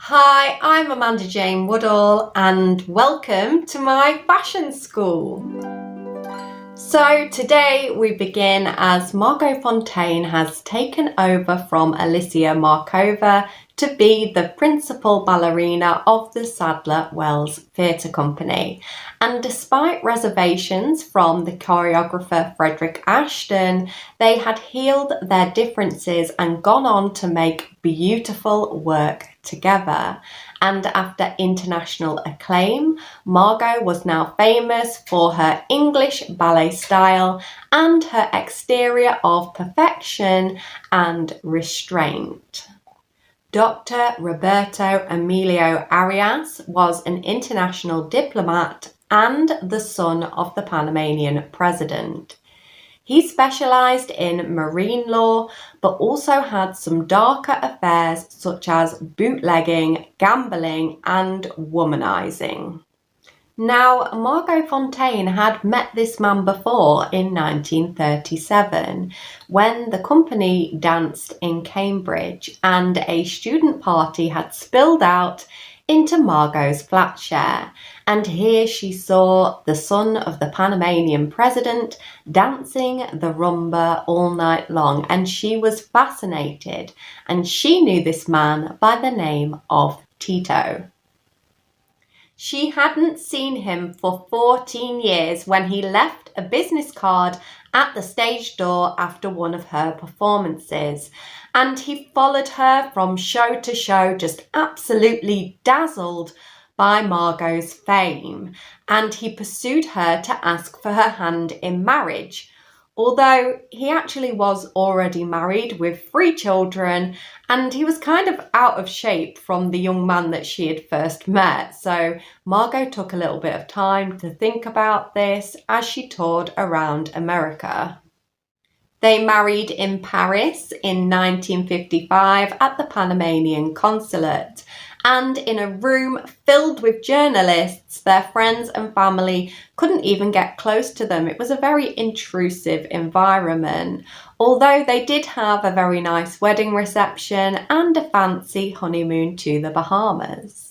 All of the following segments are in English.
Hi, I'm Amanda Jane Woodall and welcome to my fashion school. So today we begin as Margo Fontaine has taken over from Alicia Markova to be the principal ballerina of the Sadler Wells Theatre Company. And despite reservations from the choreographer Frederick Ashton, they had healed their differences and gone on to make beautiful work together. And after international acclaim, Margot was now famous for her English ballet style and her exterior of perfection and restraint. Dr. Roberto Emilio Arias was an international diplomat and the son of the Panamanian president. He specialised in marine law, but also had some darker affairs such as bootlegging, gambling, and womanising. Now, Margo Fontaine had met this man before in 1937 when the company danced in Cambridge and a student party had spilled out into Margot's flat share, and here she saw the son of the Panamanian president dancing the rumba all night long, and she was fascinated, and she knew this man by the name of Tito. She hadn't seen him for 14 years when he left a business card at the stage door after one of her performances, and he followed her from show to show, just absolutely dazzled by Margot's fame, and he pursued her to ask for her hand in marriage, although he actually was already married with 3 children, and he was kind of out of shape from the young man that she had first met. So Margot took a little bit of time to think about this as she toured around America. They married in Paris in 1955 at the Panamanian consulate, and in a room filled with journalists, their friends and family couldn't even get close to them. It was a very intrusive environment, although they did have a very nice wedding reception and a fancy honeymoon to the Bahamas.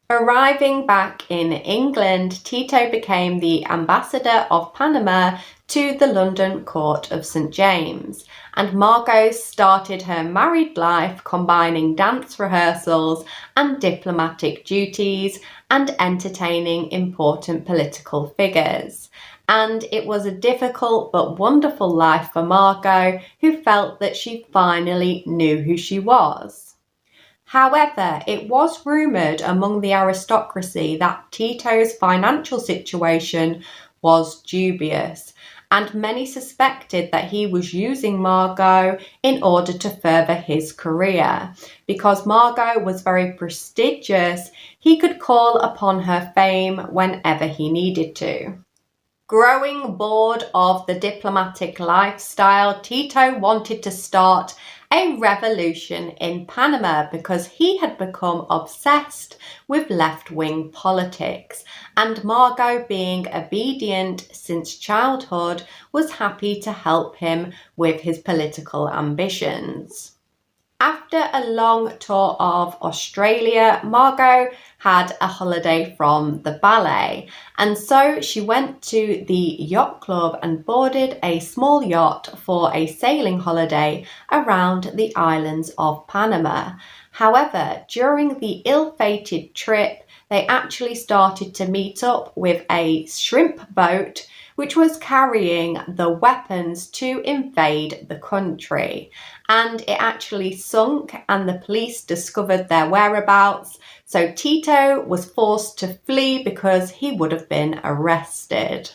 Arriving back in England, Tito became the ambassador of Panama to the London Court of St. James, and Margot started her married life combining dance rehearsals and diplomatic duties and entertaining important political figures. And it was a difficult but wonderful life for Margot, who felt that she finally knew who she was. However, it was rumoured among the aristocracy that Tito's financial situation was dubious, and many suspected that he was using Margot in order to further his career. Because Margot was very prestigious, he could call upon her fame whenever he needed to. Growing bored of the diplomatic lifestyle, Tito wanted to start a revolution in Panama because he had become obsessed with left-wing politics, and Margot, being obedient since childhood, was happy to help him with his political ambitions. After a long tour of Australia, Margot had a holiday from the ballet, and so she went to the yacht club and boarded a small yacht for a sailing holiday around the islands of Panama. However, during the ill-fated trip, they actually started to meet up with a shrimp boat which was carrying the weapons to invade the country. And it actually sunk, and the police discovered their whereabouts. So Tito was forced to flee because he would have been arrested.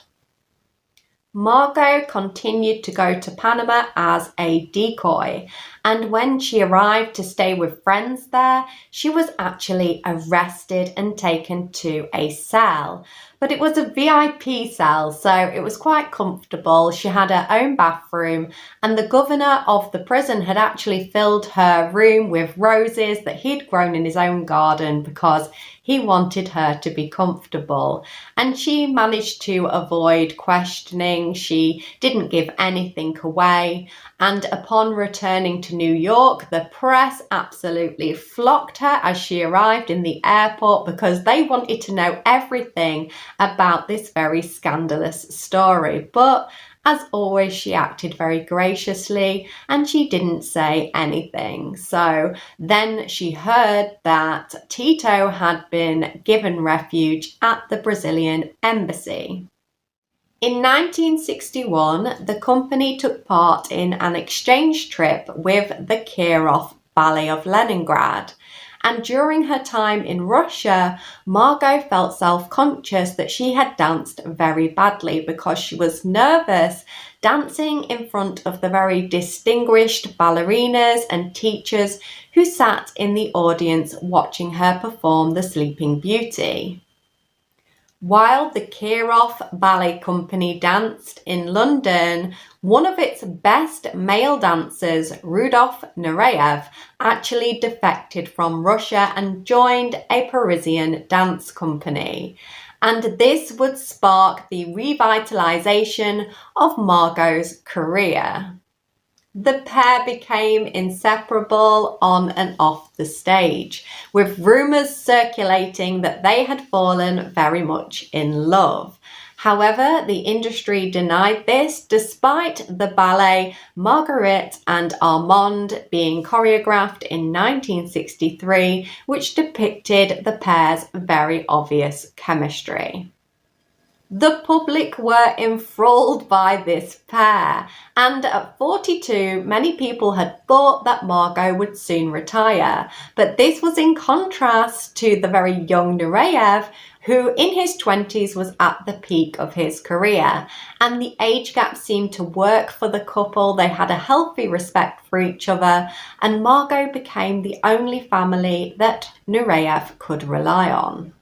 Margot continued to go to Panama as a decoy, and when she arrived to stay with friends there, she was actually arrested and taken to a cell. But it was a VIP cell, so it was quite comfortable. She had her own bathroom, and the governor of the prison had actually filled her room with roses that he'd grown in his own garden because he wanted her to be comfortable. And she managed to avoid questioning. She didn't give anything away. And upon returning to New York, the press absolutely flocked her as she arrived in the airport because they wanted to know everything about this very scandalous story. But as always, she acted very graciously and she didn't say anything. So then she heard that Tito had been given refuge at the Brazilian embassy. In 1961, the company took part in an exchange trip with the Kirov Ballet of Leningrad. And during her time in Russia, Margot felt self-conscious that she had danced very badly because she was nervous dancing in front of the very distinguished ballerinas and teachers who sat in the audience watching her perform the Sleeping Beauty. While the Kirov Ballet Company danced in London, one of its best male dancers, RUDOLF NUREYEV, actually defected from Russia and joined a Parisian dance company. And this would spark the revitalization of Margot's career. The pair became inseparable on and off the stage, with rumours circulating that they had fallen very much in love. However, the industry denied this, despite the ballet Marguerite and Armand being choreographed in 1963, which depicted the pair's very obvious chemistry. The public were enthralled by this pair, and at 42, many people had thought that Margot would soon retire, but this was in contrast to the very young Nureyev, who in his 20s was at the peak of his career, and the age gap seemed to work for the couple. They had a healthy respect for each other, and Margot became the only family that Nureyev could rely on.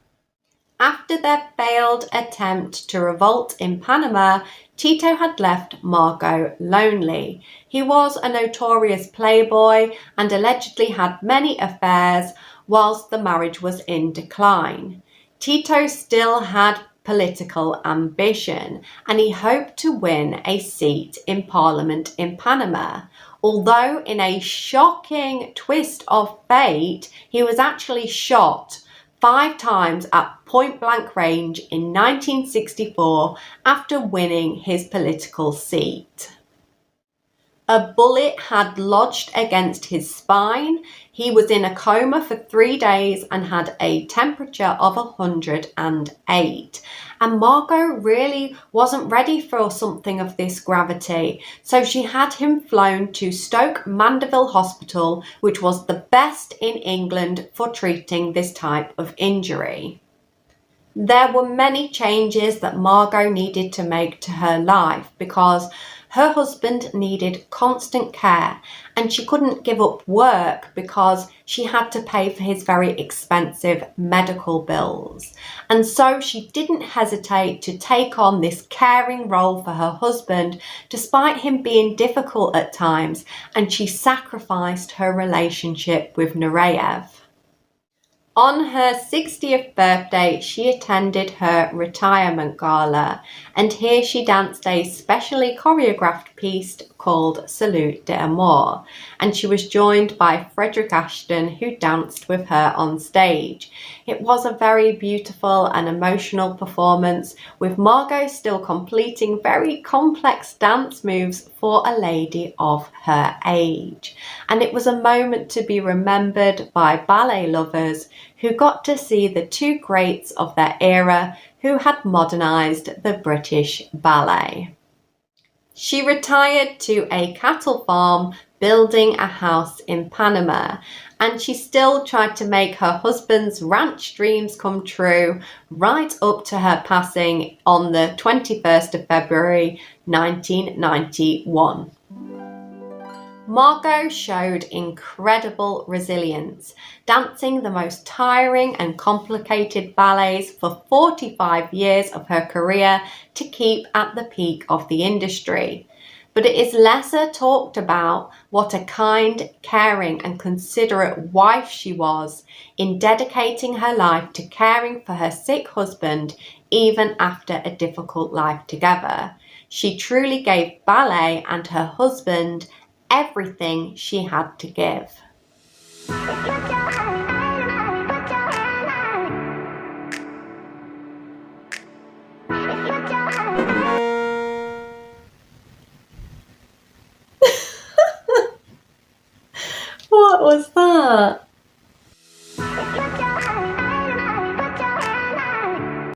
After their failed attempt to revolt in Panama, Tito had left Margot lonely. He was a notorious playboy and allegedly had many affairs whilst the marriage was in decline. Tito still had political ambition and he hoped to win a seat in Parliament in Panama. Although in a shocking twist of fate, he was actually shot 5 times at point-blank range in 1964 after winning his political seat. A bullet had lodged against his spine. He was in a coma for 3 days and had a temperature of 108. And Margot really wasn't ready for something of this gravity, so she had him flown to Stoke Mandeville Hospital, which was the best in England for treating this type of injury. There were many changes that Margot needed to make to her life because her husband needed constant care and she couldn't give up work because she had to pay for his very expensive medical bills. And so she didn't hesitate to take on this caring role for her husband despite him being difficult at times, and she sacrificed her relationship with Nureyev. On her 60th birthday, she attended her retirement gala, and here she danced a specially choreographed piece called Salute d'Amour, and she was joined by Frederick Ashton, who danced with her on stage. It was a very beautiful and emotional performance, with Margot still completing very complex dance moves for a lady of her age. And it was a moment to be remembered by ballet lovers who got to see the two greats of their era who had modernised the British ballet. She retired to a cattle farm building a house in Panama, and she still tried to make her husband's ranch dreams come true right up to her passing on the 21st of February 1991. Margot showed incredible resilience, dancing the most tiring and complicated ballets for 45 years of her career to keep at the peak of the industry. But it is lesser talked about what a kind, caring and considerate wife she was in dedicating her life to caring for her sick husband even after a difficult life together. She truly gave ballet and her husband everything she had to give. What was that?